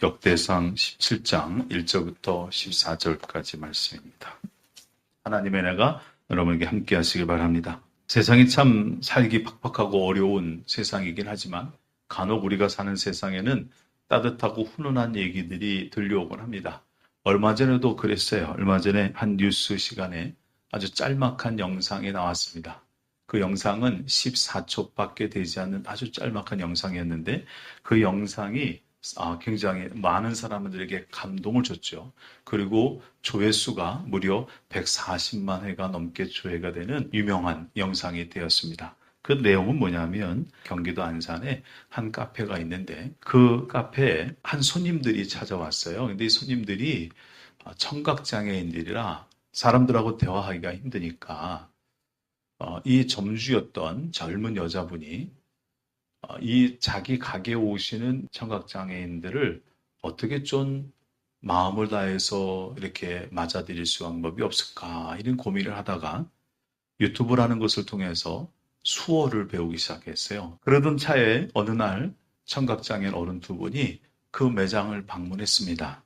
역대상 17장 1절부터 14절까지 말씀입니다. 하나님의 은혜가 여러분에게 함께 하시길 바랍니다. 세상이 참 살기 팍팍하고 어려운 세상이긴 하지만 간혹 우리가 사는 세상에는 따뜻하고 훈훈한 얘기들이 들려오곤 합니다. 얼마 전에도 그랬어요. 얼마 전에 한 뉴스 시간에 아주 짤막한 영상이 나왔습니다. 그 영상은 14초밖에 되지 않는 아주 짤막한 영상이었는데 그 영상이 굉장히 많은 사람들에게 감동을 줬죠. 그리고 조회수가 무려 140만 회가 넘게 조회가 되는 유명한 영상이 되었습니다. 그 내용은 뭐냐면 경기도 안산에 한 카페가 있는데 그 카페에 한 손님들이 찾아왔어요. 근데 이 손님들이 청각장애인들이라 사람들하고 대화하기가 힘드니까 이 점주였던 젊은 여자분이 이 자기 가게에 오시는 청각장애인들을 어떻게 좀 마음을 다해서 이렇게 맞아들일 수 방법이 없을까 이런 고민을 하다가 유튜브라는 것을 통해서 수어를 배우기 시작했어요. 그러던 차에 어느 날 청각장애인 어른 두 분이 그 매장을 방문했습니다.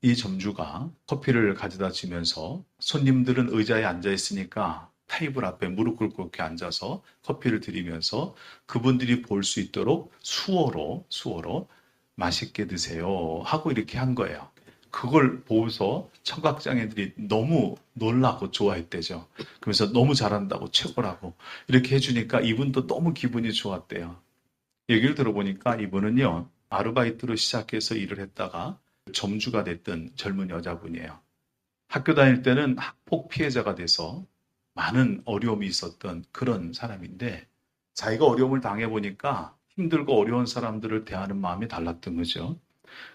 이 점주가 커피를 가져다 주면서 손님들은 의자에 앉아 있으니까 테이블 앞에 무릎 꿇고 이렇게 앉아서 커피를 드리면서 그분들이 볼 수 있도록 수어로 맛있게 드세요 하고 이렇게 한 거예요. 그걸 보고서 청각장애인들이 너무 놀라고 좋아했대죠. 그래서 너무 잘한다고 최고라고 이렇게 해주니까 이분도 너무 기분이 좋았대요. 얘기를 들어보니까 이분은요 아르바이트로 시작해서 일을 했다가 점주가 됐던 젊은 여자분이에요. 학교 다닐 때는 학폭 피해자가 돼서 많은 어려움이 있었던 그런 사람인데 자기가 어려움을 당해보니까 힘들고 어려운 사람들을 대하는 마음이 달랐던 거죠.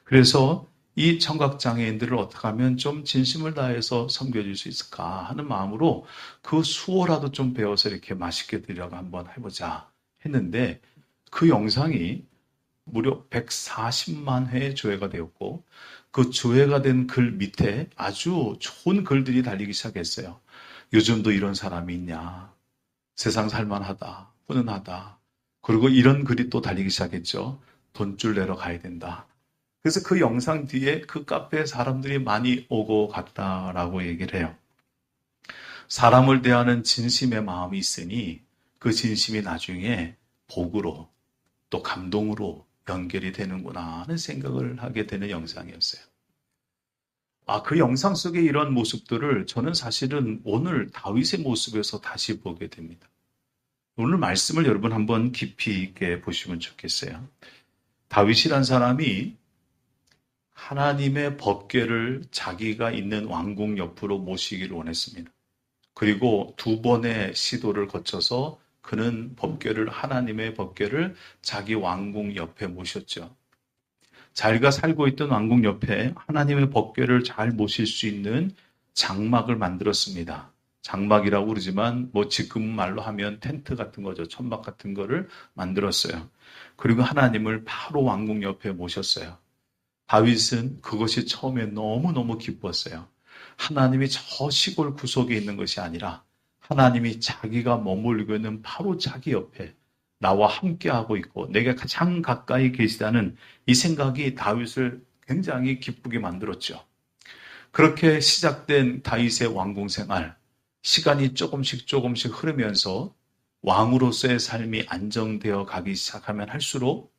그래서 이 청각장애인들을 어떻게 하면 좀 진심을 다해서 섬겨줄 수 있을까 하는 마음으로 그 수어라도 좀 배워서 이렇게 맛있게 드리려고 한번 해보자 했는데 그 영상이 무려 140만 회 조회가 되었고 그 조회가 된 글 밑에 아주 좋은 글들이 달리기 시작했어요. 요즘도 이런 사람이 있냐. 세상 살만하다. 훈훈하다. 그리고 이런 글이 또 달리기 시작했죠. 돈줄 내러 가야 된다. 그래서 그 영상 뒤에 그 카페에 사람들이 많이 오고 갔다라고 얘기를 해요. 사람을 대하는 진심의 마음이 있으니 그 진심이 나중에 복으로 또 감동으로 연결이 되는구나 하는 생각을 하게 되는 영상이었어요. 그 영상 속에 이런 모습들을 저는 사실은 오늘 다윗의 모습에서 다시 보게 됩니다. 오늘 말씀을 여러분 한번 깊이 있게 보시면 좋겠어요. 다윗이란 사람이 하나님의 법궤를 자기가 있는 왕궁 옆으로 모시기를 원했습니다. 그리고 두 번의 시도를 거쳐서 그는 하나님의 법궤를 자기 왕궁 옆에 모셨죠. 자기가 살고 있던 왕궁 옆에 하나님의 법궤를 잘 모실 수 있는 장막을 만들었습니다. 장막이라고 그러지만 지금 말로 하면 텐트 같은 거죠. 천막 같은 거를 만들었어요. 그리고 하나님을 바로 왕궁 옆에 모셨어요. 다윗은 그것이 처음에 너무너무 기뻤어요. 하나님이 저 시골 구석에 있는 것이 아니라 하나님이 자기가 머물고 있는 바로 자기 옆에 나와 함께하고 있고 내가 가장 가까이 계시다는 이 생각이 다윗을 굉장히 기쁘게 만들었죠. 그렇게 시작된 다윗의 왕궁 생활, 시간이 조금씩 흐르면서 왕으로서의 삶이 안정되어 가기 시작하면 할수록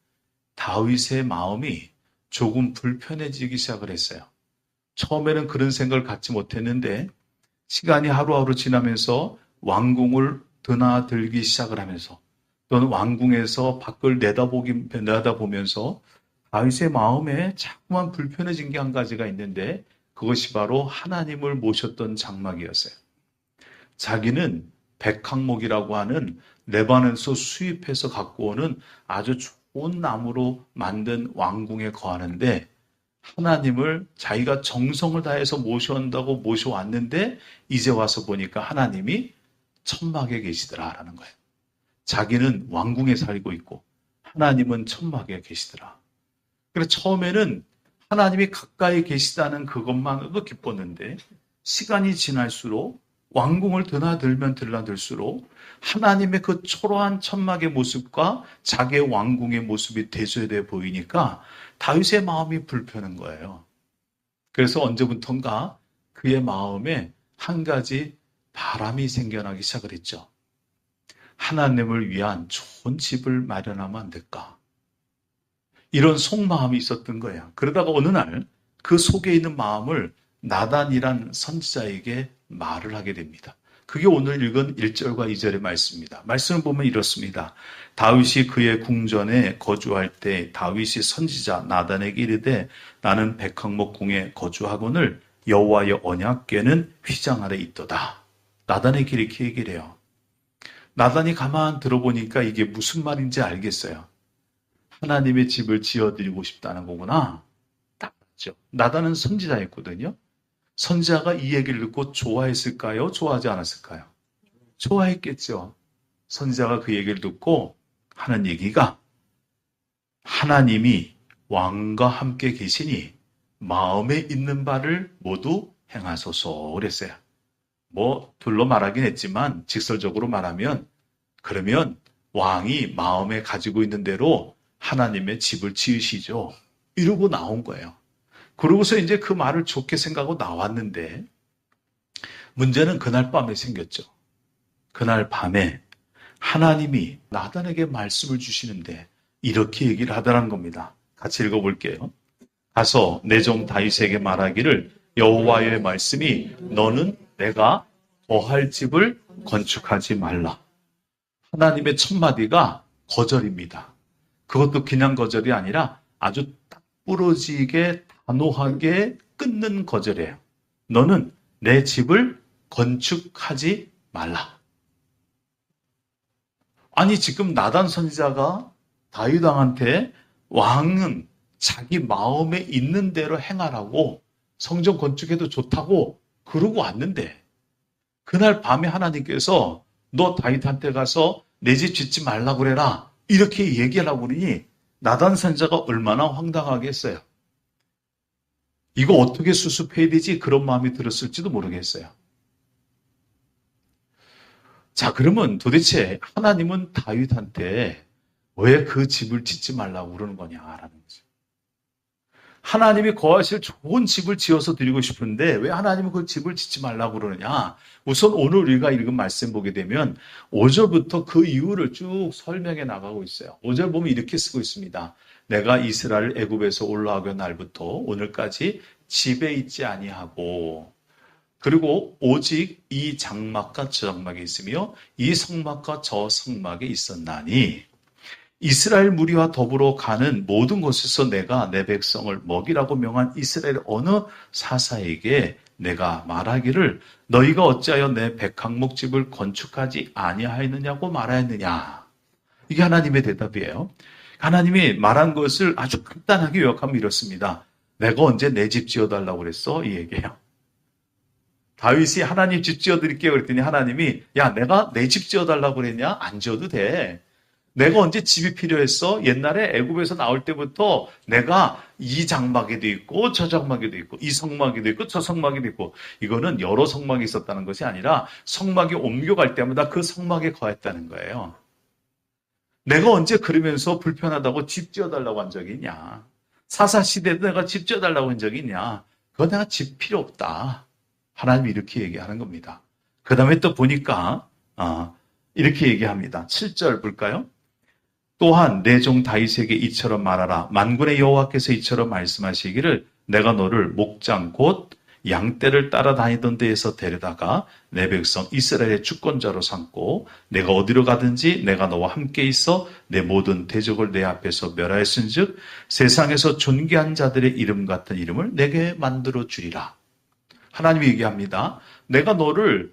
다윗의 마음이 조금 불편해지기 시작을 했어요. 처음에는 그런 생각을 갖지 못했는데 시간이 하루하루 지나면서 왕궁을 드나들기 시작을 하면서 또는 왕궁에서 밖을 내다보면서 다윗의 마음에 자꾸만 불편해진 게 한 가지가 있는데 그것이 바로 하나님을 모셨던 장막이었어요. 자기는 백항목이라고 하는 레바논에서 수입해서 갖고 오는 아주 좋은 나무로 만든 왕궁에 거하는데 하나님을 자기가 정성을 다해서 모셔온다고 모셔왔는데 이제 와서 보니까 하나님이 천막에 계시더라라는 거예요. 자기는 왕궁에 살고 있고 하나님은 천막에 계시더라. 그래서 처음에는 하나님이 가까이 계시다는 그것만으로도 기뻤는데 시간이 지날수록 왕궁을 드나들면 드나들수록 하나님의 그 초라한 천막의 모습과 자기의 왕궁의 모습이 대조돼 보이니까 다윗의 마음이 불편한 거예요. 그래서 언제부턴가 그의 마음에 한 가지 바람이 생겨나기 시작을 했죠. 하나님을 위한 좋은 집을 마련하면 안 될까? 이런 속마음이 있었던 거예요. 그러다가 어느 날 그 속에 있는 마음을 나단이란 선지자에게 말을 하게 됩니다. 그게 오늘 읽은 1절과 2절의 말씀입니다. 말씀을 보면 이렇습니다. 다윗이 그의 궁전에 거주할 때 다윗이 선지자 나단에게 이르되 나는 백항목 궁에 거주하거늘 여호와의 언약궤는 휘장 아래 있도다. 나단에게 이렇게 얘기를 해요. 나단이 가만 들어보니까 이게 무슨 말인지 알겠어요. 하나님의 집을 지어드리고 싶다는 거구나. 딱 맞죠. 나단은 선지자였거든요. 선지자가 이 얘기를 듣고 좋아했을까요? 좋아하지 않았을까요? 좋아했겠죠. 선지자가 그 얘기를 듣고 하는 얘기가 하나님이 왕과 함께 계시니 마음에 있는 바를 모두 행하소서 그랬어요. 둘로 말하긴 했지만 직설적으로 말하면 그러면 왕이 마음에 가지고 있는 대로 하나님의 집을 지으시죠. 이러고 나온 거예요. 그러고서 이제 그 말을 좋게 생각하고 나왔는데 문제는 그날 밤에 생겼죠. 그날 밤에 하나님이 나단에게 말씀을 주시는데 이렇게 얘기를 하더라는 겁니다. 같이 읽어볼게요. 가서 내 종 다윗에게 말하기를 여호와의 말씀이 너는 내가 거할 집을 건축하지 말라. 하나님의 첫 마디가 거절입니다. 그것도 그냥 거절이 아니라 아주 딱 부러지게 단호하게 끊는 거절이에요. 너는 내 집을 건축하지 말라. 아니 지금 나단 선지자가 다윗 왕한테 왕은 자기 마음에 있는 대로 행하라고 성전 건축해도 좋다고 그러고 왔는데 그날 밤에 하나님께서 너 다윗한테 가서 내 집 짓지 말라고 그래라 이렇게 얘기하라고 그러니 나단 선지자가 얼마나 황당하겠어요. 이거 어떻게 수습해야 되지? 그런 마음이 들었을지도 모르겠어요. 자, 그러면 도대체 하나님은 다윗한테 왜 그 집을 짓지 말라고 그러는 거냐라는 거죠. 하나님이 거하실 좋은 집을 지어서 드리고 싶은데 왜 하나님은 그 집을 짓지 말라고 그러느냐? 우선 오늘 우리가 읽은 말씀 보게 되면 5절부터 그 이유를 쭉 설명해 나가고 있어요. 5절 보면 이렇게 쓰고 있습니다. 내가 이스라엘 애굽에서 올라오던 날부터 오늘까지 집에 있지 아니하고 그리고 오직 이 장막과 저 장막에 있으며 이 성막과 저 성막에 있었나니 이스라엘 무리와 더불어 가는 모든 곳에서 내가 내 백성을 먹이라고 명한 이스라엘 어느 사사에게 내가 말하기를 너희가 어찌하여 내 백항목 집을 건축하지 아니하였느냐고 말하였느냐. 이게 하나님의 대답이에요. 하나님이 말한 것을 아주 간단하게 요약하면 이렇습니다. 내가 언제 내 집 지어달라고 그랬어? 이 얘기예요. 다윗이 하나님 집 지어드릴게요 그랬더니 하나님이 야 내가 내 집 지어달라고 그랬냐? 안 지어도 돼. 내가 언제 집이 필요했어? 옛날에 애굽에서 나올 때부터 내가 이 장막에도 있고 저 장막에도 있고 이 성막에도 있고 저 성막에도 있고 이거는 여러 성막이 있었다는 것이 아니라 성막이 옮겨갈 때마다 그 성막에 거했다는 거예요. 내가 언제 그러면서 불편하다고 집 지어달라고 한 적이 있냐? 사사시대도 내가 집 지어달라고 한 적이 있냐? 그거 내가 집 필요 없다. 하나님이 이렇게 얘기하는 겁니다. 그 다음에 또 보니까 이렇게 얘기합니다. 7절 볼까요? 또한 내 종 다윗에게 이처럼 말하라. 만군의 여호와께서 이처럼 말씀하시기를 내가 너를 목장 곧 양떼를 따라다니던 데에서 데려다가 내 백성 이스라엘의 주권자로 삼고 내가 어디로 가든지 내가 너와 함께 있어 내 모든 대적을 내 앞에서 멸하였은즉 세상에서 존귀한 자들의 이름 같은 이름을 내게 만들어 주리라. 하나님이 얘기합니다. 내가 너를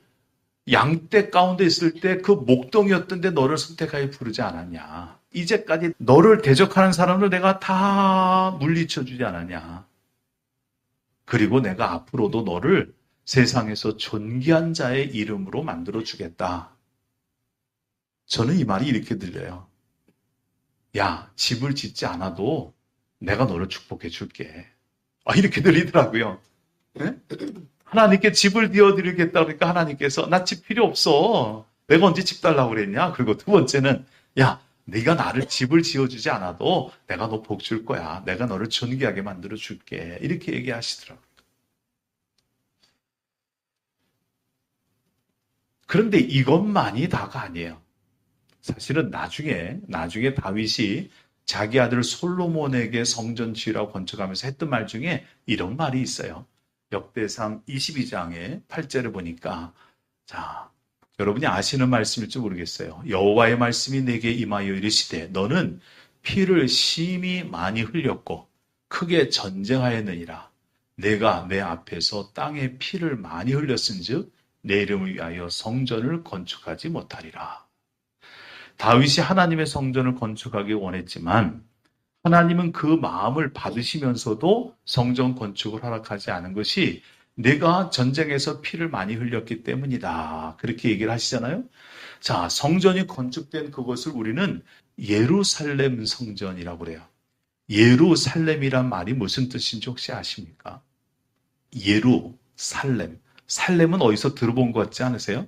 양떼 가운데 있을 때 그 목동이었던데 너를 선택하여 부르지 않았냐. 이제까지 너를 대적하는 사람을 내가 다 물리쳐 주지 않았냐. 그리고 내가 앞으로도 너를 세상에서 존귀한 자의 이름으로 만들어 주겠다. 저는 이 말이 이렇게 들려요. 야, 집을 짓지 않아도 내가 너를 축복해 줄게. 이렇게 들리더라고요. 네? 하나님께 집을 지어드리겠다 그러니까 하나님께서 나 집 필요 없어. 내가 언제 집 달라고 그랬냐? 그리고 두 번째는 야, 네가 나를 집을 지어주지 않아도 내가 너 복 줄 거야. 내가 너를 존귀하게 만들어 줄게. 이렇게 얘기하시더라고요. 그런데 이것만이 다가 아니에요. 사실은 나중에 다윗이 자기 아들 솔로몬에게 성전 지으라고 건축하면서 했던 말 중에 이런 말이 있어요. 역대상 22장의 8절을 보니까 자, 여러분이 아시는 말씀일지 모르겠어요. 여호와의 말씀이 내게 임하여 이르시되 너는 피를 심히 많이 흘렸고 크게 전쟁하였느니라. 내가 내 앞에서 땅에 피를 많이 흘렸은즉 내 이름을 위하여 성전을 건축하지 못하리라. 다윗이 하나님의 성전을 건축하기 원했지만 하나님은 그 마음을 받으시면서도 성전 건축을 허락하지 않은 것이 내가 전쟁에서 피를 많이 흘렸기 때문이다. 그렇게 얘기를 하시잖아요. 자, 성전이 건축된 그것을 우리는 예루살렘 성전이라고 그래요. 예루살렘이란 말이 무슨 뜻인지 혹시 아십니까? 예루살렘. 살렘은 어디서 들어본 것 같지 않으세요?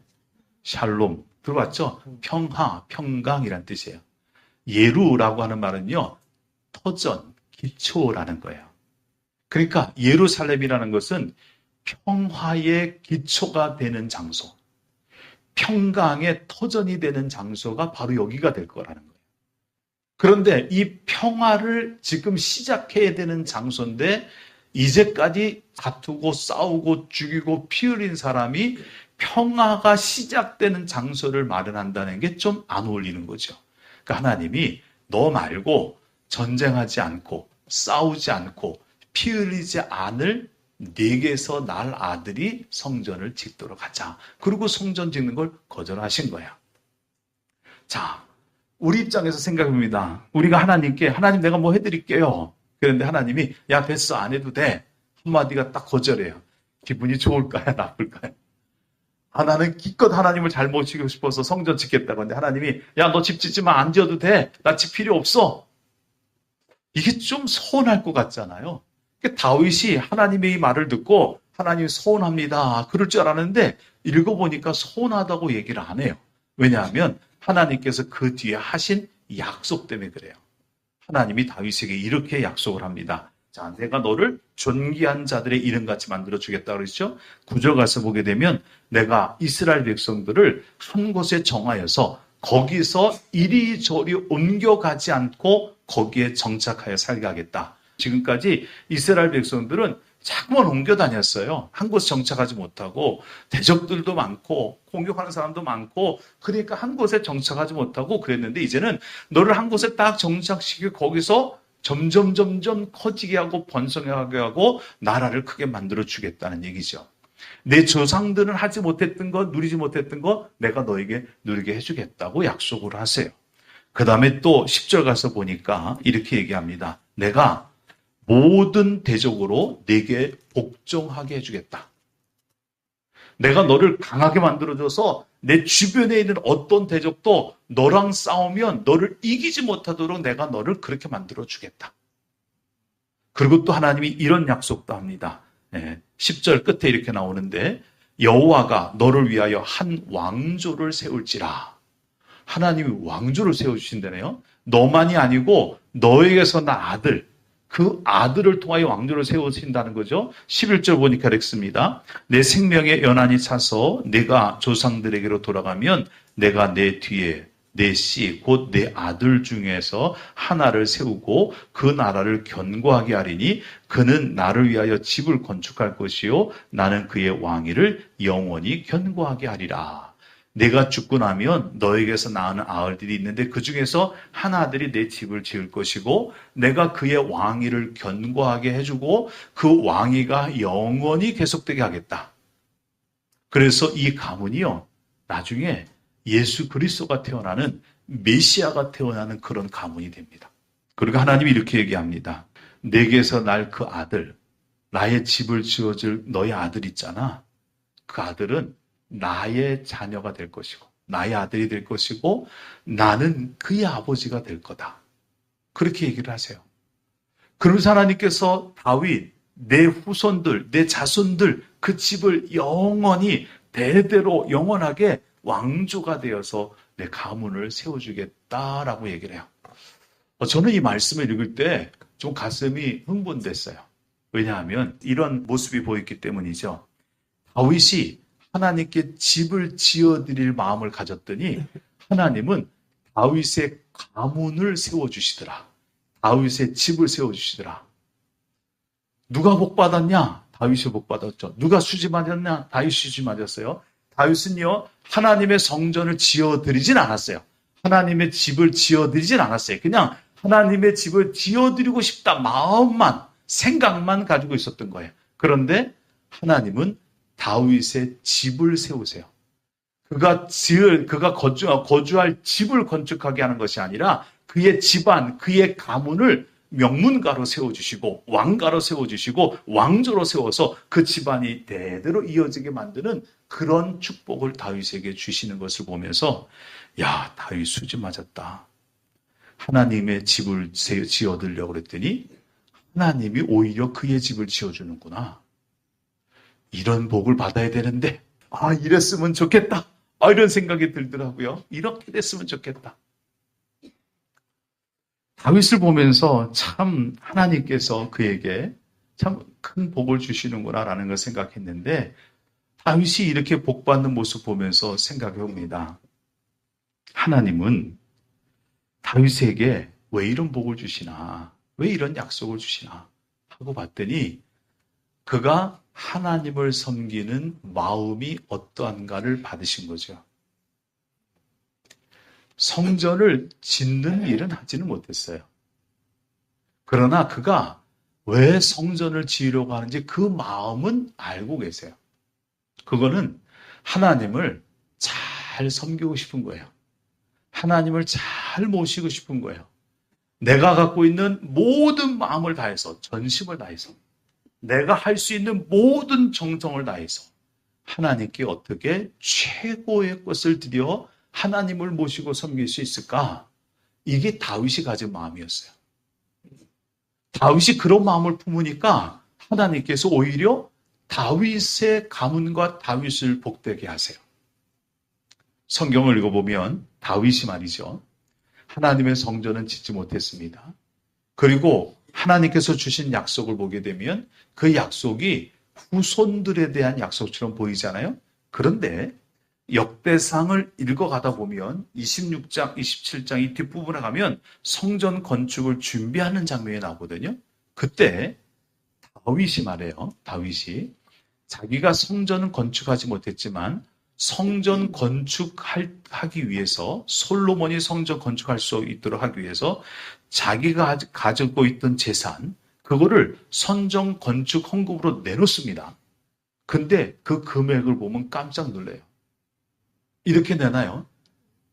샬롬. 들어봤죠? 평화, 평강이란 뜻이에요. 예루라고 하는 말은요, 터전, 기초라는 거예요. 그러니까 예루살렘이라는 것은 평화의 기초가 되는 장소, 평강의 터전이 되는 장소가 바로 여기가 될 거라는 거예요. 그런데 이 평화를 지금 시작해야 되는 장소인데 이제까지 다투고 싸우고 죽이고 피 흘린 사람이 평화가 시작되는 장소를 마련한다는 게 좀 안 어울리는 거죠. 그러니까 하나님이 너 말고 전쟁하지 않고 싸우지 않고 피 흘리지 않을 네게서 날 아들이 성전을 짓도록 하자. 그리고 성전 짓는 걸 거절하신 거야. 자, 우리 입장에서 생각해봅니다. 우리가 하나님께 하나님 내가 뭐 해드릴게요. 그런데 하나님이 야 됐어 안 해도 돼. 한마디가 딱 거절해요. 기분이 좋을까요? 나쁠까요? 나는 기껏 하나님을 잘 모시고 싶어서 성전 짓겠다고 하는데 하나님이 야 너 집 짓지만 안 지어도 돼. 나 집 필요 없어. 이게 좀 서운할 것 같잖아요. 다윗이 하나님의 이 말을 듣고 하나님 서운합니다. 그럴 줄 알았는데 읽어보니까 서운하다고 얘기를 안 해요. 왜냐하면 하나님께서 그 뒤에 하신 약속 때문에 그래요. 하나님이 다윗에게 이렇게 약속을 합니다. 자, 내가 너를 존귀한 자들의 이름같이 만들어주겠다 그랬죠. 9절 가서 보게 되면 내가 이스라엘 백성들을 한 곳에 정하여서 거기서 이리저리 옮겨가지 않고 거기에 정착하여 살게 하겠다. 지금까지 이스라엘 백성들은 자꾸만 옮겨 다녔어요. 한 곳에 정착하지 못하고 대적들도 많고 공격하는 사람도 많고 그러니까 한 곳에 정착하지 못하고 그랬는데 이제는 너를 한 곳에 딱 정착시키고 거기서 점점 커지게 하고 번성하게 하고 나라를 크게 만들어 주겠다는 얘기죠. 내 조상들은 하지 못했던 것, 누리지 못했던 것 내가 너에게 누리게 해주겠다고 약속을 하세요. 그 다음에 또 10절 가서 보니까 이렇게 얘기합니다. 내가 모든 대적으로 내게 복종하게 해주겠다. 내가 너를 강하게 만들어줘서 내 주변에 있는 어떤 대적도 너랑 싸우면 너를 이기지 못하도록 내가 너를 그렇게 만들어주겠다. 그리고 또 하나님이 이런 약속도 합니다. 10절 끝에 이렇게 나오는데 여호와가 너를 위하여 한 왕조를 세울지라. 하나님이 왕조를 세워주신다네요. 너만이 아니고 너에게서 난 아들, 그 아들을 통하여 왕조를 세우신다는 거죠. 11절 보니까 이렇습니다. 내 생명의 연한이 차서 내가 조상들에게로 돌아가면 내가 내 뒤에 내 씨, 곧 내 아들 중에서 하나를 세우고 그 나라를 견고하게 하리니 그는 나를 위하여 집을 건축할 것이요 나는 그의 왕위를 영원히 견고하게 하리라. 내가 죽고 나면 너에게서 낳는 아들들이 있는데 그 중에서 한 아들이 내 집을 지을 것이고 내가 그의 왕위를 견고하게 해주고 그 왕위가 영원히 계속되게 하겠다. 그래서 이 가문이요 나중에 예수 그리스도가 태어나는 메시아가 태어나는 그런 가문이 됩니다. 그리고 하나님이 이렇게 얘기합니다. 내게서 날 그 아들, 나의 집을 지어줄 너의 아들 있잖아. 그 아들은 나의 자녀가 될 것이고 나의 아들이 될 것이고 나는 그의 아버지가 될 거다. 그렇게 얘기를 하세요. 그러면서 하나님께서 다윗, 내 후손들, 내 자손들 그 집을 영원히 대대로 영원하게 왕조가 되어서 내 가문을 세워주겠다라고 얘기를 해요. 저는 이 말씀을 읽을 때 좀 가슴이 흥분됐어요. 왜냐하면 이런 모습이 보였기 때문이죠. 다윗이 하나님께 집을 지어드릴 마음을 가졌더니 하나님은 다윗의 가문을 세워주시더라. 다윗의 집을 세워주시더라. 누가 복 받았냐? 다윗이 복 받았죠. 누가 수지 맞았냐? 다윗이 수지 맞았어요. 다윗은요, 하나님의 성전을 지어드리진 않았어요. 하나님의 집을 지어드리진 않았어요. 그냥 하나님의 집을 지어드리고 싶다 마음만, 생각만 가지고 있었던 거예요. 그런데 하나님은 다윗의 집을 세우세요. 그가 거주할 집을 건축하게 하는 것이 아니라 그의 집안, 그의 가문을 명문가로 세워주시고 왕가로 세워주시고 왕조로 세워서 그 집안이 대대로 이어지게 만드는 그런 축복을 다윗에게 주시는 것을 보면서 야, 다윗 수지 맞았다. 하나님의 집을 지어드리려고 그랬더니 하나님이 오히려 그의 집을 지어주는구나. 이런 복을 받아야 되는데 이랬으면 좋겠다. 이런 생각이 들더라고요. 이렇게 됐으면 좋겠다. 다윗을 보면서 참 하나님께서 그에게 참 큰 복을 주시는구나라는 걸 생각했는데 다윗이 이렇게 복받는 모습 보면서 생각해 봅니다. 하나님은 다윗에게 왜 이런 복을 주시나? 왜 이런 약속을 주시나? 하고 봤더니 그가 하나님을 섬기는 마음이 어떠한가를 받으신 거죠. 성전을 짓는 일은 하지는 못했어요. 그러나 그가 왜 성전을 지으려고 하는지 그 마음은 알고 계세요. 그거는 하나님을 잘 섬기고 싶은 거예요. 하나님을 잘 모시고 싶은 거예요. 내가 갖고 있는 모든 마음을 다해서, 전심을 다해서, 내가 할 수 있는 모든 정성을 다해서 하나님께 어떻게 최고의 것을 드려 하나님을 모시고 섬길 수 있을까? 이게 다윗이 가진 마음이었어요. 다윗이 그런 마음을 품으니까 하나님께서 오히려 다윗의 가문과 다윗을 복되게 하세요. 성경을 읽어보면 다윗이 말이죠. 하나님의 성전은 짓지 못했습니다. 그리고 하나님께서 주신 약속을 보게 되면 그 약속이 후손들에 대한 약속처럼 보이잖아요. 그런데 역대상을 읽어가다 보면 26장, 27장 이 뒷부분에 가면 성전 건축을 준비하는 장면이 나오거든요. 그때 다윗이 말해요. 다윗이 자기가 성전은 건축하지 못했지만 성전 건축하기 위해서 솔로몬이 성전 건축할 수 있도록 하기 위해서 자기가 가지고 있던 재산 그거를 성전 건축 헌금으로 내놓습니다. 근데 그 금액을 보면 깜짝 놀래요. 이렇게 내나요?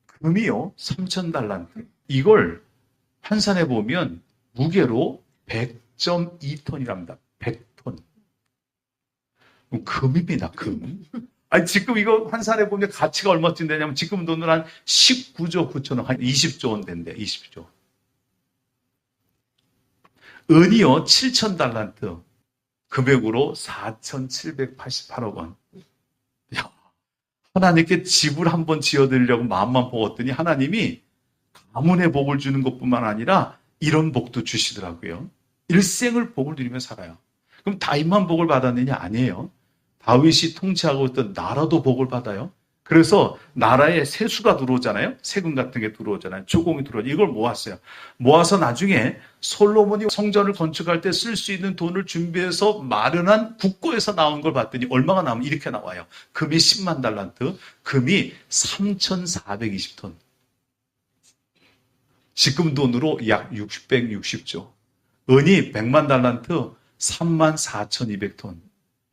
금이요 3,000달란트. 이걸 환산해 보면 무게로 100.2톤이랍니다. 100톤. 금입니다. 금. 아니 지금 이거 환산해 보면 가치가 얼마쯤 되냐면 지금 돈으로 한 19조 9천억, 한 20조 원 된대. 20조. 은이요 7,000달란트. 금액으로 4,788억 원. 야, 하나님께 집을 한번 지어드리려고 마음만 먹었더니 하나님이 가문의 복을 주는 것뿐만 아니라 이런 복도 주시더라고요. 일생을 복을 누리며 살아요. 그럼 다윗만 복을 받았느냐? 아니에요. 다윗이 통치하고 있던 나라도 복을 받아요. 그래서 나라에 세수가 들어오잖아요. 세금 같은 게 들어오잖아요. 조공이 들어오잖아요. 이걸 모았어요. 모아서 나중에 솔로몬이 성전을 건축할 때 쓸 수 있는 돈을 준비해서 마련한 국고에서 나온 걸 봤더니 얼마가 나오면 이렇게 나와요. 금이 10만 달란트, 금이 3,420톤. 지금 돈으로 약 660조. 은이 100만 달란트, 34,200톤.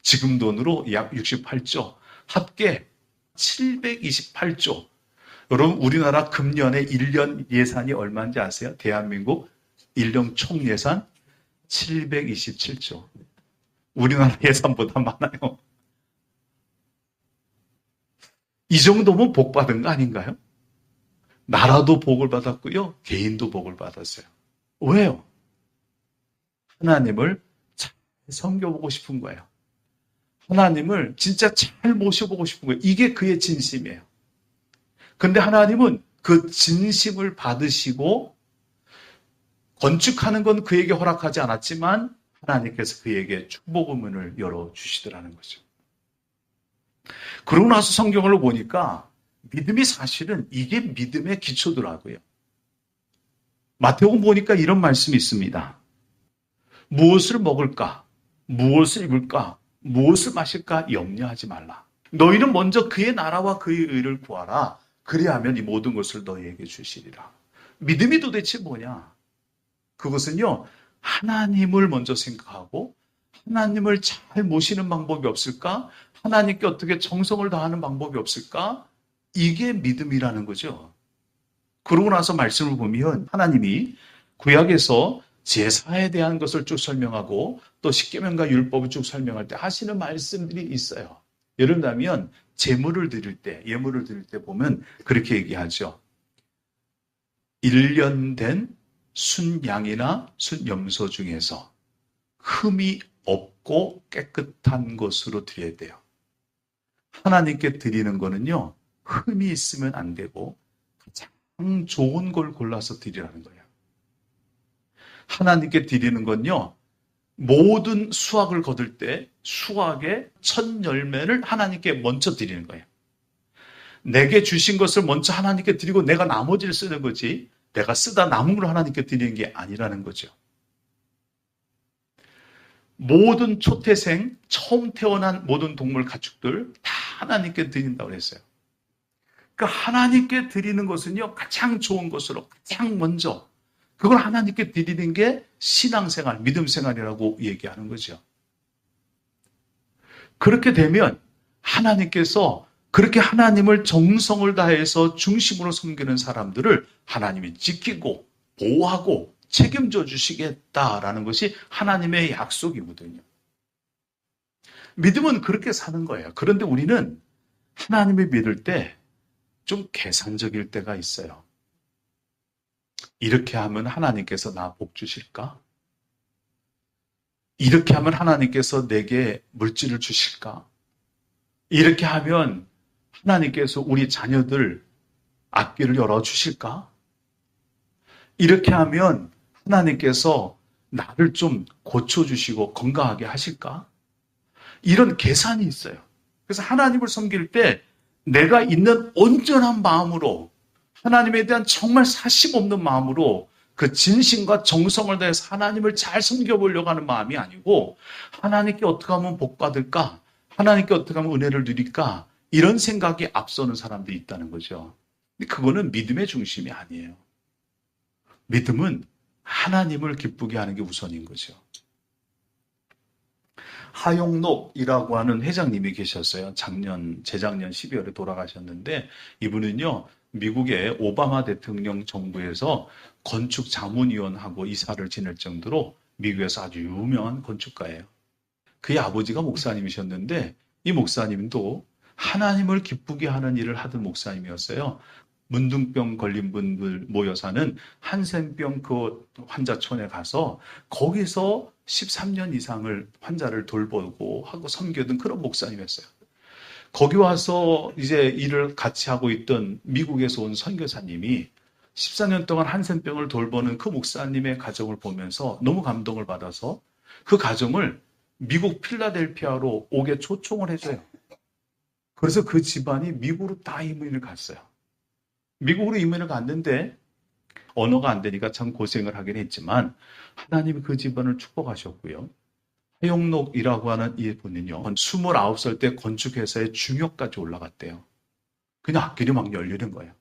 지금 돈으로 약 68조. 합계 728조. 여러분 우리나라 금년에 1년 예산이 얼마인지 아세요? 대한민국 1년 총 예산 727조. 우리나라 예산보다 많아요. 이 정도면 복 받은 거 아닌가요? 나라도 복을 받았고요. 개인도 복을 받았어요. 왜요? 하나님을 잘 섬겨보고 싶은 거예요. 하나님을 진짜 잘 모셔보고 싶은 거예요. 이게 그의 진심이에요. 그런데 하나님은 그 진심을 받으시고 건축하는 건 그에게 허락하지 않았지만 하나님께서 그에게 축복의 문을 열어주시더라는 거죠. 그러고 나서 성경을 보니까 믿음이 사실은 이게 믿음의 기초더라고요. 마태복음 보니까 이런 말씀이 있습니다. 무엇을 먹을까? 무엇을 입을까? 무엇을 마실까? 염려하지 말라. 너희는 먼저 그의 나라와 그의 의를 구하라. 그리하면 이 모든 것을 너희에게 주시리라. 믿음이 도대체 뭐냐? 그것은요, 하나님을 먼저 생각하고 하나님을 잘 모시는 방법이 없을까? 하나님께 어떻게 정성을 다하는 방법이 없을까? 이게 믿음이라는 거죠. 그러고 나서 말씀을 보면 하나님이 구약에서 제사에 대한 것을 쭉 설명하고 또 십계명과 율법을 쭉 설명할 때 하시는 말씀들이 있어요. 예를 들면 예물을 드릴 때 보면 그렇게 얘기하죠. 1년 된 순양이나 순염소 중에서 흠이 없고 깨끗한 것으로 드려야 돼요. 하나님께 드리는 거는요, 흠이 있으면 안 되고 가장 좋은 걸 골라서 드리라는 거예요. 하나님께 드리는 건요, 모든 수확을 거둘 때 수확의 첫 열매를 하나님께 먼저 드리는 거예요. 내게 주신 것을 먼저 하나님께 드리고 내가 나머지를 쓰는 거지, 내가 쓰다 남은 걸 하나님께 드리는 게 아니라는 거죠. 모든 초태생, 처음 태어난 모든 동물 가축들 다 하나님께 드린다고 했어요. 그러니까 하나님께 드리는 것은요, 가장 좋은 것으로 가장 먼저 그걸 하나님께 드리는 게 신앙생활, 믿음생활이라고 얘기하는 거죠. 그렇게 되면 하나님께서 그렇게 하나님을 정성을 다해서 중심으로 섬기는 사람들을 하나님이 지키고 보호하고 책임져 주시겠다라는 것이 하나님의 약속이거든요. 믿음은 그렇게 사는 거예요. 그런데 우리는 하나님을 믿을 때 좀 계산적일 때가 있어요. 이렇게 하면 하나님께서 나 복 주실까? 이렇게 하면 하나님께서 내게 물질을 주실까? 이렇게 하면 하나님께서 우리 자녀들 앞길을 열어주실까? 이렇게 하면 하나님께서 나를 좀 고쳐주시고 건강하게 하실까? 이런 계산이 있어요. 그래서 하나님을 섬길 때 내가 있는 온전한 마음으로 하나님에 대한 정말 사심 없는 마음으로 그 진심과 정성을 다해서 하나님을 잘 섬겨보려고 하는 마음이 아니고 하나님께 어떻게 하면 복 받을까? 하나님께 어떻게 하면 은혜를 누릴까? 이런 생각이 앞서는 사람들이 있다는 거죠. 근데 그거는 믿음의 중심이 아니에요. 믿음은 하나님을 기쁘게 하는 게 우선인 거죠. 하용록이라고 하는 회장님이 계셨어요. 재작년 12월에 돌아가셨는데 이분은요, 미국의 오바마 대통령 정부에서 건축 자문위원하고 이사를 지낼 정도로 미국에서 아주 유명한 건축가예요. 그의 아버지가 목사님이셨는데 이 목사님도 하나님을 기쁘게 하는 일을 하던 목사님이었어요. 문둥병 걸린 분들 모여 사는 한센병 그 환자촌에 가서 거기서 13년 이상을 환자를 돌보고 하고 섬겨둔 그런 목사님이었어요. 거기 와서 이제 일을 같이 하고 있던 미국에서 온 선교사님이 14년 동안 한센병을 돌보는 그 목사님의 가정을 보면서 너무 감동을 받아서 그 가정을 미국 필라델피아로 오게 초청을 해줘요. 그래서 그 집안이 미국으로 다 이민을 갔어요. 미국으로 이민을 갔는데 언어가 안 되니까 참 고생을 하긴 했지만 하나님이 그 집안을 축복하셨고요. 하용록이라고 하는 이 분은요, 29살 때 건축회사의 중역까지 올라갔대요. 그냥 앞길이 막 열리는 거예요.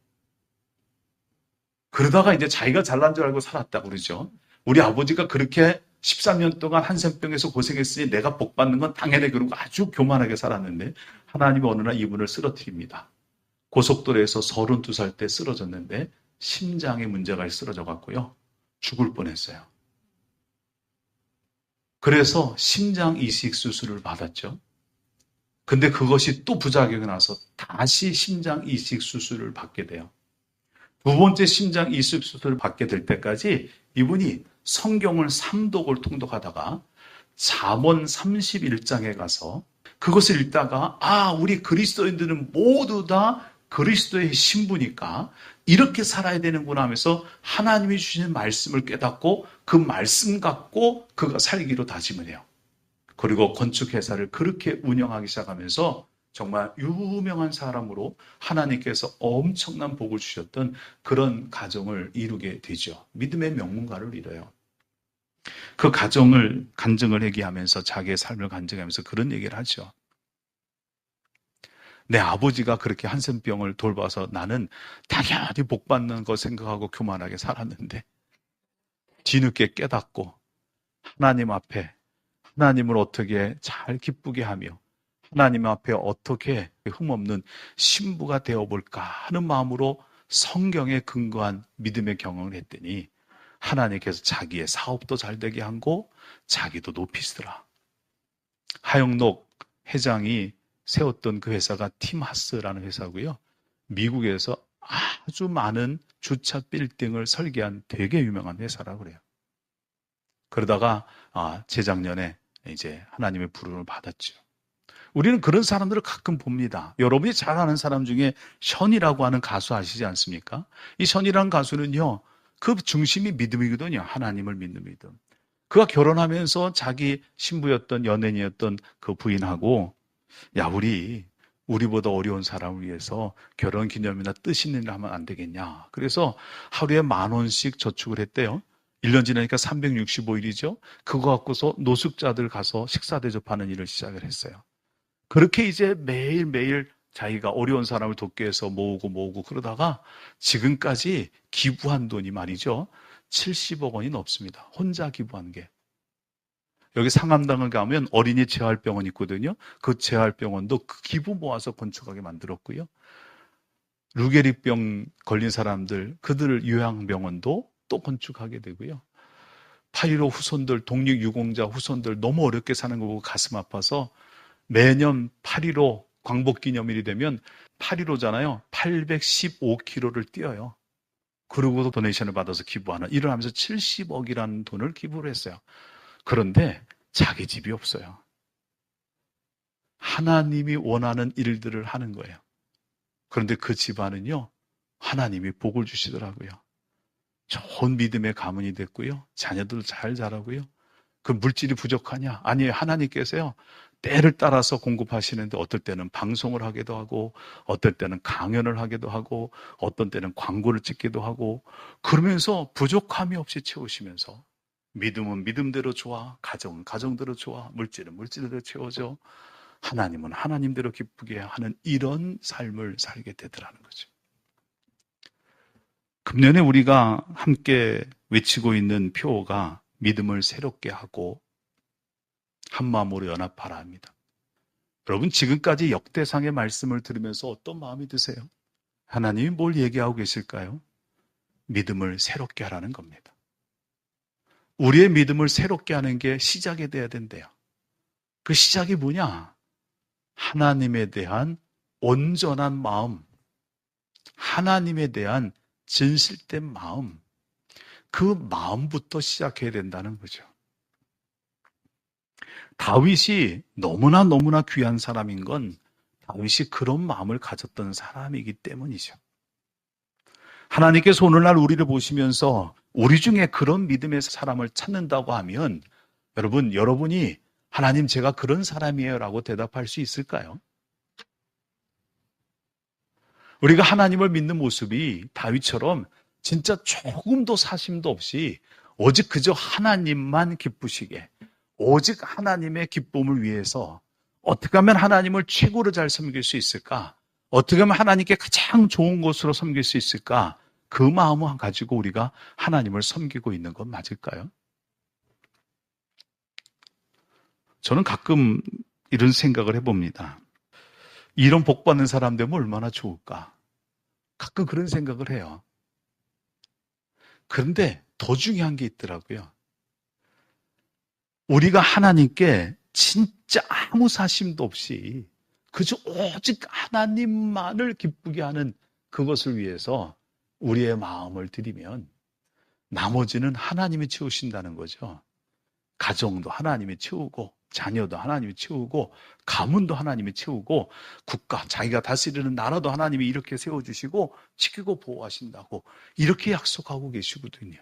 그러다가 이제 자기가 잘난 줄 알고 살았다고 그러죠. 우리 아버지가 그렇게 13년 동안 한센병에서 고생했으니 내가 복 받는 건 당연히 그러고 아주 교만하게 살았는데 하나님이 어느 날 이분을 쓰러뜨립니다. 고속도로에서 32살 때 쓰러졌는데 심장에 문제가 쓰러져 갖고요. 죽을 뻔했어요. 그래서 심장 이식 수술을 받았죠. 근데 그것이 또 부작용이 나서 다시 심장 이식 수술을 받게 돼요. 두 번째 심장 이식 수술을 받게 될 때까지 이분이 성경을 3독을 통독하다가 잠언 31장에 가서 그것을 읽다가 우리 그리스도인들은 모두 다 그리스도의 신부니까 이렇게 살아야 되는구나 하면서 하나님이 주시는 말씀을 깨닫고 그 말씀 갖고 그가 살기로 다짐을 해요. 그리고 건축회사를 그렇게 운영하기 시작하면서 정말 유명한 사람으로 하나님께서 엄청난 복을 주셨던 그런 가정을 이루게 되죠. 믿음의 명문가를 이뤄요. 그 가정을 간증을 얘기하면서 자기의 삶을 간증하면서 그런 얘기를 하죠. 내 아버지가 그렇게 한센병을 돌봐서 나는 당연히 복받는 거 생각하고 교만하게 살았는데 뒤늦게 깨닫고 하나님 앞에 하나님을 어떻게 잘 기쁘게 하며 하나님 앞에 어떻게 흠없는 신부가 되어볼까 하는 마음으로 성경에 근거한 믿음의 경험을 했더니 하나님께서 자기의 사업도 잘 되게 하고 자기도 높이시더라. 하영록 회장이 세웠던 그 회사가 팀하스라는 회사고요. 미국에서 아주 많은 주차 빌딩을 설계한 되게 유명한 회사라고 그래요. 그러다가 재작년에 이제 하나님의 부름을 받았죠. 우리는 그런 사람들을 가끔 봅니다. 여러분이 잘 아는 사람 중에 션이라고 하는 가수 아시지 않습니까? 이 션이라는 가수는요, 그 중심이 믿음이거든요. 하나님을 믿는 믿음. 그가 결혼하면서 자기 신부였던 연예인이었던 그 부인하고 야, 우리보다 어려운 사람을 위해서 결혼 기념이나 뜻 있는 일 하면 안 되겠냐. 그래서 하루에 10,000원씩 저축을 했대요. 1년 지나니까 365일이죠. 그거 갖고서 노숙자들 가서 식사 대접하는 일을 시작을 했어요. 그렇게 이제 매일매일 자기가 어려운 사람을 돕기 위해서 모으고 그러다가 지금까지 기부한 돈이 말이죠. 70억 원이 넘습니다. 혼자 기부한 게. 여기 상암당을 가면 어린이 재활병원 있거든요. 그 재활병원도 그 기부 모아서 건축하게 만들었고요. 루게릭병 걸린 사람들, 그들 요양병원도 또 건축하게 되고요. 8.15 후손들, 독립유공자 후손들 너무 어렵게 사는 거 보고 가슴 아파서 매년 8.15 광복기념일이 되면 8.15잖아요. 815km를 뛰어요. 그러고도 도네이션을 받아서 기부하는 일을 하면서 70억이라는 돈을 기부를 했어요. 그런데 자기 집이 없어요. 하나님이 원하는 일들을 하는 거예요. 그런데 그 집안은요, 하나님이 복을 주시더라고요. 좋은 믿음의 가문이 됐고요. 자녀들 잘 자라고요. 그 물질이 부족하냐? 아니에요. 하나님께서요, 때를 따라서 공급하시는데 어떨 때는 방송을 하기도 하고 어떨 때는 강연을 하기도 하고 어떤 때는 광고를 찍기도 하고 그러면서 부족함이 없이 채우시면서 믿음은 믿음대로 좋아, 가정은 가정대로 좋아, 물질은 물질대로 채워져, 하나님은 하나님대로 기쁘게 하는 이런 삶을 살게 되더라는 거죠. 금년에 우리가 함께 외치고 있는 표어가 믿음을 새롭게 하고 한마음으로 연합하라 합니다. 여러분, 지금까지 역대상의 말씀을 들으면서 어떤 마음이 드세요? 하나님이 뭘 얘기하고 계실까요? 믿음을 새롭게 하라는 겁니다. 우리의 믿음을 새롭게 하는 게 시작이 돼야 된대요. 그 시작이 뭐냐? 하나님에 대한 온전한 마음, 하나님에 대한 진실된 마음, 그 마음부터 시작해야 된다는 거죠. 다윗이 너무나 귀한 사람인 건 다윗이 그런 마음을 가졌던 사람이기 때문이죠. 하나님께서 오늘날 우리를 보시면서 우리 중에 그런 믿음의 사람을 찾는다고 하면 여러분이 하나님 제가 그런 사람이에요 라고 대답할 수 있을까요? 우리가 하나님을 믿는 모습이 다윗처럼 진짜 조금도 사심도 없이 오직 그저 하나님만 기쁘시게 오직 하나님의 기쁨을 위해서 어떻게 하면 하나님을 최고로 잘 섬길 수 있을까? 어떻게 하면 하나님께 가장 좋은 곳으로 섬길 수 있을까? 그 마음을 가지고 우리가 하나님을 섬기고 있는 건 맞을까요? 저는 가끔 이런 생각을 해봅니다. 이런 복 받는 사람 되면 얼마나 좋을까? 가끔 그런 생각을 해요. 그런데 더 중요한 게 있더라고요. 우리가 하나님께 진짜 아무 사심도 없이 그저 오직 하나님만을 기쁘게 하는 그것을 위해서 우리의 마음을 드리면 나머지는 하나님이 채우신다는 거죠. 가정도 하나님이 채우고 자녀도 하나님이 채우고 가문도 하나님이 채우고 국가, 자기가 다스리는 나라도 하나님이 이렇게 세워주시고 지키고 보호하신다고 이렇게 약속하고 계시거든요.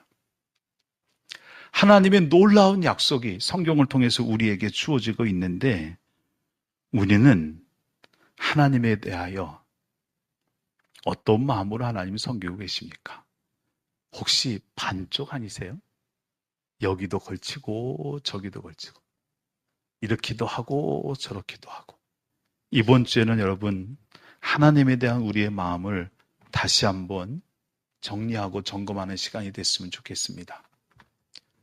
하나님의 놀라운 약속이 성경을 통해서 우리에게 주어지고 있는데 우리는 하나님에 대하여 어떤 마음으로 하나님을 섬기고 계십니까? 혹시 반쪽 아니세요? 여기도 걸치고 저기도 걸치고 이렇기도 하고 저렇기도 하고. 이번 주에는 여러분 하나님에 대한 우리의 마음을 다시 한번 정리하고 점검하는 시간이 됐으면 좋겠습니다.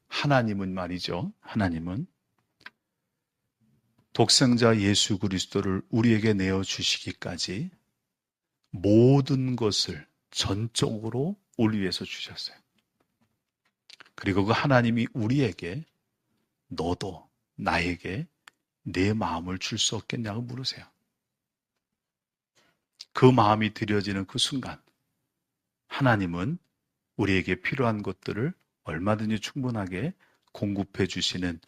하나님은 말이죠. 하나님은 독생자 예수 그리스도를 우리에게 내어주시기까지 모든 것을 전적으로 우리 위해서 주셨어요. 그리고 그 하나님이 우리에게 너도 나에게 내 마음을 줄 수 없겠냐고 물으세요. 그 마음이 드려지는 그 순간 하나님은 우리에게 필요한 것들을 얼마든지 충분하게 공급해 주시는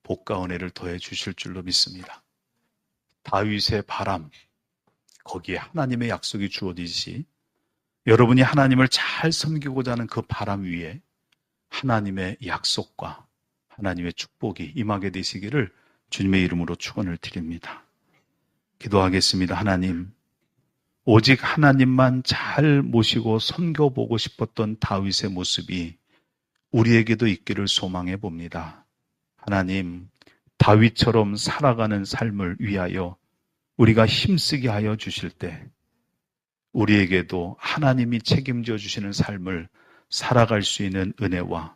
복과 은혜를 더해 주실 줄로 믿습니다. 다윗의 바람, 거기에 하나님의 약속이 주어지듯이 여러분이 하나님을 잘 섬기고자 하는 그 바람 위에 하나님의 약속과 하나님의 축복이 임하게 되시기를 주님의 이름으로 축원을 드립니다. 기도하겠습니다. 하나님, 오직 하나님만 잘 모시고 섬겨보고 싶었던 다윗의 모습이 우리에게도 있기를 소망해 봅니다. 하나님, 다윗처럼 살아가는 삶을 위하여 우리가 힘쓰게 하여 주실 때 우리에게도 하나님이 책임져 주시는 삶을 살아갈 수 있는 은혜와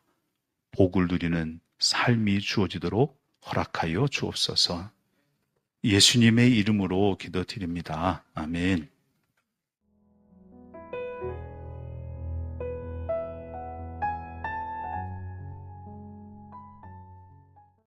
복을 누리는 삶이 주어지도록 허락하여 주옵소서. 예수님의 이름으로 기도드립니다. 아멘.